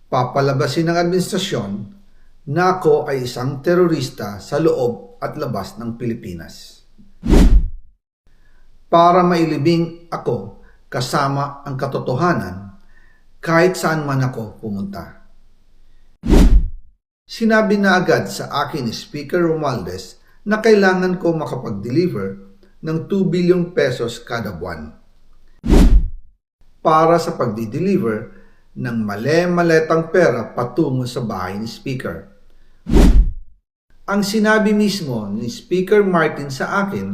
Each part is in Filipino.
Papalabasin ng administrasyon na ako ay isang terorista sa loob at labas ng Pilipinas. Para mailibing ako kasama ang katotohanan kahit saan man ako pumunta. Sinabi na agad sa akin ni Speaker Romualdez na kailangan ko makapag-deliver ng 2 billion pesos kada buwan para sa pagdi-deliver ng male-maletang pera patungo sa bahay ni Speaker. Ang sinabi mismo ni Speaker Martin sa akin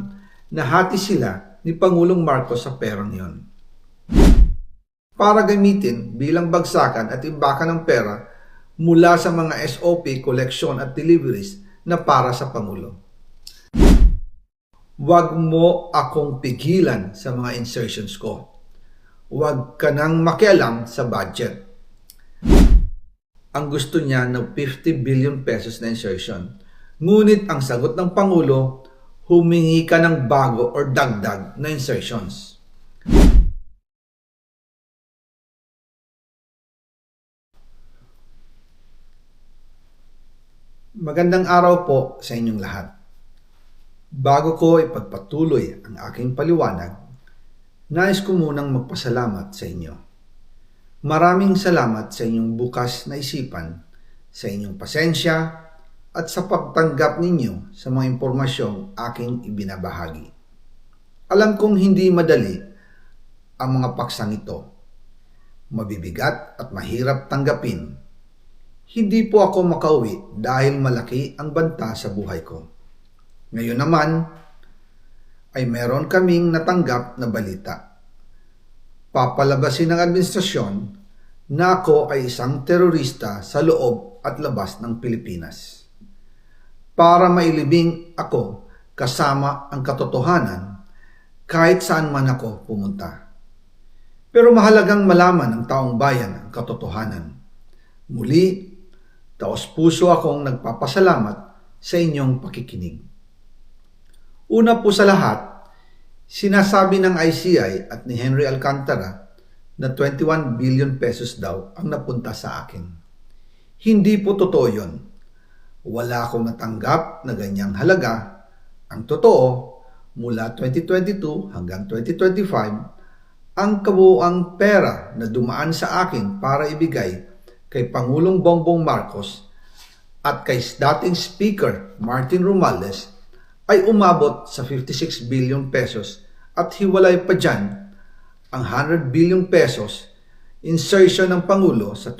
na hati sila ni Pangulong Marcos sa perang yon para gamitin bilang bagsakan at imbakan ng pera mula sa mga SOP, collection at deliveries na para sa Pangulo. Huwag mo akong pigilan sa mga insertions ko. Huwag ka nang makialam sa budget. Ang gusto niya ng 50 billion pesos na insertion. Ngunit ang sagot ng Pangulo, humingi ka ng bago or dagdag na insertions. Magandang araw po sa inyong lahat. Bago ko ipagpatuloy ang aking paliwanag, nais ko munang magpasalamat sa inyo. Maraming salamat sa inyong bukas na isipan, sa inyong pasensya, at sa pagtanggap ninyo sa mga impormasyong aking ibinabahagi. Alam kong hindi madali ang mga paksang ito. Mabibigat at mahirap tanggapin. Hindi po ako makauwi dahil malaki ang banta sa buhay ko. Ngayon naman ay meron kaming natanggap na balita. Papalabasin ng administrasyon na ako ay isang terorista sa loob at labas ng Pilipinas. Para mailibing ako kasama ang katotohanan kahit saan man ako pumunta. Pero mahalagang malaman ng taong bayan ang katotohanan. Muli, taos-puso akong nagpapasalamat sa inyong pakikinig. Una po sa lahat, sinasabi ng ICI at ni Henry Alcantara na 21 billion pesos daw ang napunta sa akin. Hindi po totoo yun. Wala akong natanggap na ganyang halaga. Ang totoo, mula 2022 hanggang 2025, ang kabuuang pera na dumaan sa akin para ibigay kay Pangulong Bongbong Marcos at kay dating Speaker Martin Romualdez ay umabot sa 56 billion pesos at hiwalay pa dyan ang 100 billion pesos insertion ng Pangulo sa